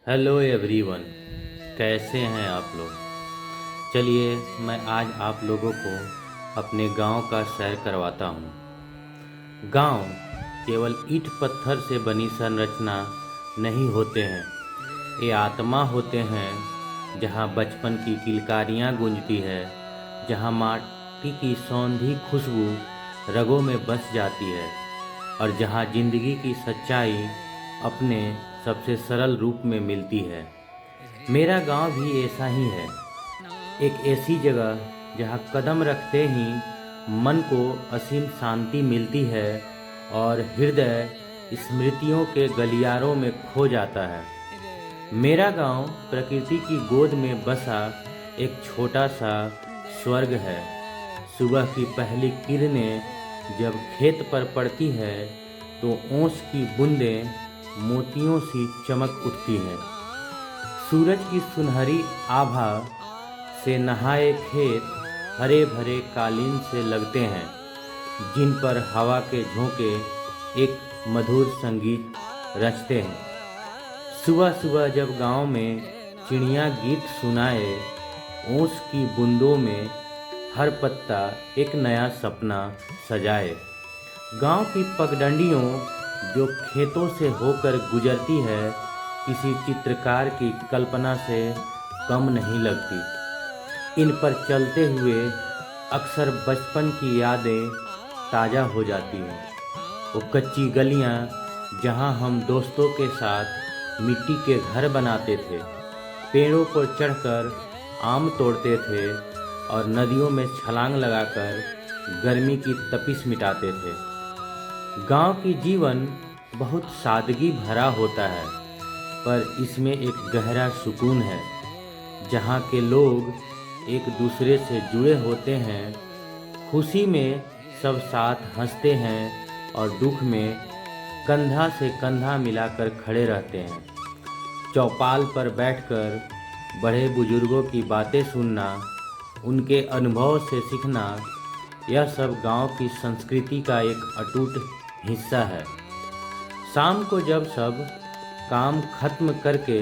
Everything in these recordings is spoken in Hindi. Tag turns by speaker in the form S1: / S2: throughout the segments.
S1: हेलो एवरीवन, कैसे हैं आप लोग। चलिए मैं आज आप लोगों को अपने गांव का सैर करवाता हूं। गांव केवल ईंट पत्थर से बनी संरचना नहीं होते हैं, ये आत्मा होते हैं। जहां बचपन की किलकारियां गूंजती है, जहां माटी की सौंधी खुशबू रगों में बस जाती है और जहां जिंदगी की सच्चाई अपने सबसे सरल रूप में मिलती है। मेरा गांव भी ऐसा ही है, एक ऐसी जगह जहां कदम रखते ही मन को असीम शांति मिलती है और हृदय स्मृतियों के गलियारों में खो जाता है। मेरा गांव प्रकृति की गोद में बसा एक छोटा सा स्वर्ग है। सुबह की पहली किरणें जब खेत पर पड़ती है तो ओस की बूंदें मोतियों सी चमक उठती हैं। सूरज की सुनहरी आभा से नहाए खेत हरे भरे कालीन से लगते हैं, जिन पर हवा के झोंके एक मधुर संगीत रचते हैं। सुबह सुबह जब गांव में चिड़िया गीत सुनाए, ओस की बूंदों में हर पत्ता एक नया सपना सजाए। गांव की पगडंडियों जो खेतों से होकर गुजरती है, किसी चित्रकार की कल्पना से कम नहीं लगती। इन पर चलते हुए अक्सर बचपन की यादें ताज़ा हो जाती हैं। वो कच्ची गलियां जहां हम दोस्तों के साथ मिट्टी के घर बनाते थे, पेड़ों पर चढ़कर आम तोड़ते थे और नदियों में छलांग लगाकर गर्मी की तपिश मिटाते थे। गांव की जीवन बहुत सादगी भरा होता है, पर इसमें एक गहरा सुकून है। जहाँ के लोग एक दूसरे से जुड़े होते हैं, खुशी में सब साथ हंसते हैं और दुख में कंधा से कंधा मिलाकर खड़े रहते हैं। चौपाल पर बैठकर बड़े बुजुर्गों की बातें सुनना, उनके अनुभव से सीखना, यह सब गांव की संस्कृति का एक अटूट हिस्सा है। शाम को जब सब काम खत्म करके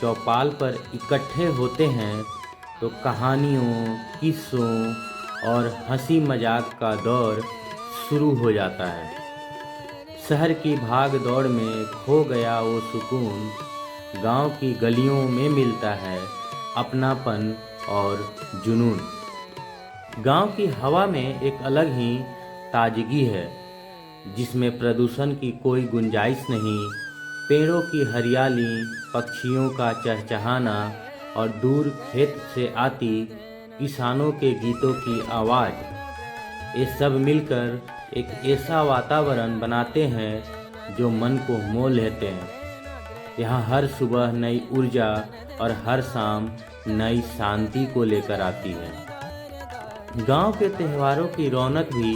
S1: चौपाल पर इकट्ठे होते हैं तो कहानियों, किस्सों और हंसी मजाक का दौर शुरू हो जाता है। शहर की भाग दौड़ में खो गया वो सुकून गांव की गलियों में मिलता है, अपनापन और जुनून। गांव की हवा में एक अलग ही ताजगी है, जिसमें प्रदूषण की कोई गुंजाइश नहीं। पेड़ों की हरियाली, पक्षियों का चहचहाना और दूर खेत से आती किसानों के गीतों की आवाज़, ये सब मिलकर एक ऐसा वातावरण बनाते हैं जो मन को मोह लेते हैं। यहाँ हर सुबह नई ऊर्जा और हर शाम नई शांति को लेकर आती है। गांव के त्योहारों की रौनक भी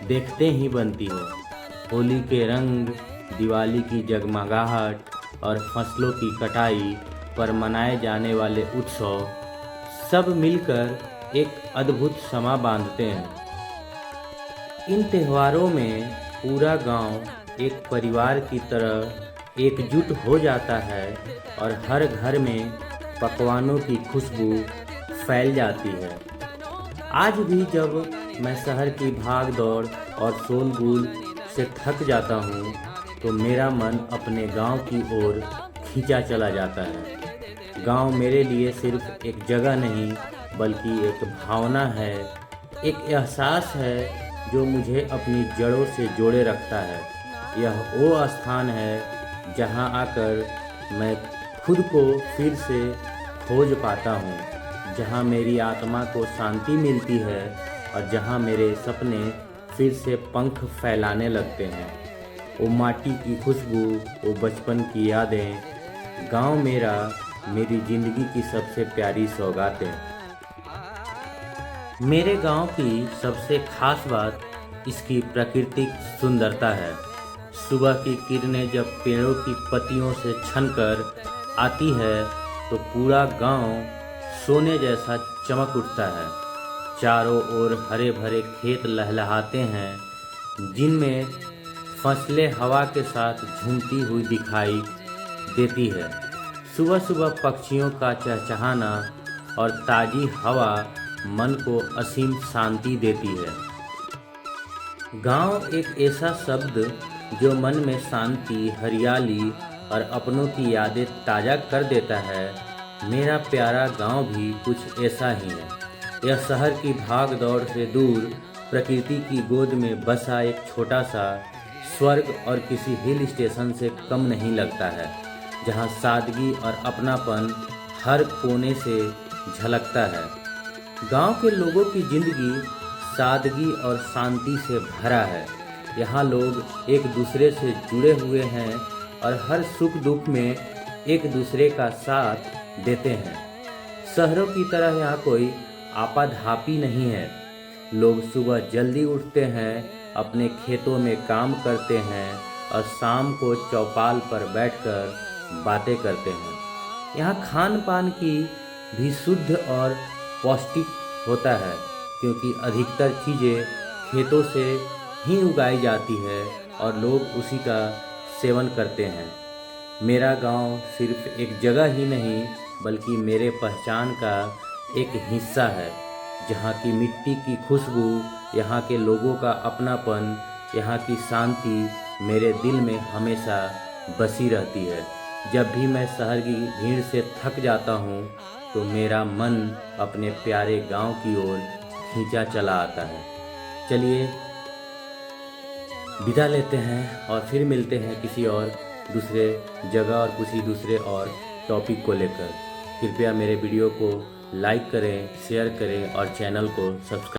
S1: देखते ही बनती है। होली के रंग, दिवाली की जगमगाहट और फसलों की कटाई पर मनाए जाने वाले उत्सव सब मिलकर एक अद्भुत समा बांधते हैं। इन त्योहारों में पूरा गांव एक परिवार की तरह एकजुट हो जाता है और हर घर में पकवानों की खुशबू फैल जाती है। आज भी जब मैं शहर की भाग दौड़ और शोरगुल से थक जाता हूँ तो मेरा मन अपने गांव की ओर खींचा चला जाता है। गांव मेरे लिए सिर्फ एक जगह नहीं, बल्कि एक भावना है, एक एहसास है जो मुझे अपनी जड़ों से जोड़े रखता है। यह वो स्थान है जहां आकर मैं खुद को फिर से खोज पाता हूँ, जहां मेरी आत्मा को शांति मिलती है और जहां मेरे सपने फिर से पंख फैलाने लगते हैं। वो माटी की खुशबू, वो बचपन की यादें, गांव मेरा मेरी ज़िंदगी की सबसे प्यारी सौगातें। मेरे गांव की सबसे खास बात इसकी प्राकृतिक सुंदरता है। सुबह की किरणें जब पेड़ों की पत्तियों से छनकर आती है तो पूरा गांव सोने जैसा चमक उठता है। चारों ओर हरे भरे खेत लहलहाते हैं, जिनमें फसलें हवा के साथ झूमती हुई दिखाई देती है। सुबह सुबह पक्षियों का चहचहाना और ताज़ी हवा मन को असीम शांति देती है। गांव एक ऐसा शब्द जो मन में शांति, हरियाली और अपनों की यादें ताज़ा कर देता है। मेरा प्यारा गांव भी कुछ ऐसा ही है। यह शहर की भाग दौड़ से दूर प्रकृति की गोद में बसा एक छोटा सा स्वर्ग और किसी हिल स्टेशन से कम नहीं लगता है, जहां सादगी और अपनापन हर कोने से झलकता है। गांव के लोगों की जिंदगी सादगी और शांति से भरा है। यहाँ लोग एक दूसरे से जुड़े हुए हैं और हर सुख दुख में एक दूसरे का साथ देते हैं। शहरों की तरह यहाँ कोई आपाधापी नहीं है। लोग सुबह जल्दी उठते हैं, अपने खेतों में काम करते हैं और शाम को चौपाल पर बैठकर बातें करते हैं। यहाँ खान पान की भी शुद्ध और पौष्टिक होता है, क्योंकि अधिकतर चीज़ें खेतों से ही उगाई जाती है और लोग उसी का सेवन करते हैं। मेरा गांव सिर्फ एक जगह ही नहीं बल्कि मेरे पहचान का एक हिस्सा है, जहाँ की मिट्टी की खुशबू, यहाँ के लोगों का अपनापन, यहाँ की शांति मेरे दिल में हमेशा बसी रहती है। जब भी मैं शहर की भीड़ से थक जाता हूँ तो मेरा मन अपने प्यारे गांव की ओर खींचा चला आता है। चलिए विदा लेते हैं और फिर मिलते हैं किसी और दूसरे जगह और किसी दूसरे और टॉपिक को लेकर। कृपया मेरे वीडियो को लाइक करें, शेयर करें और चैनल को सब्सक्राइब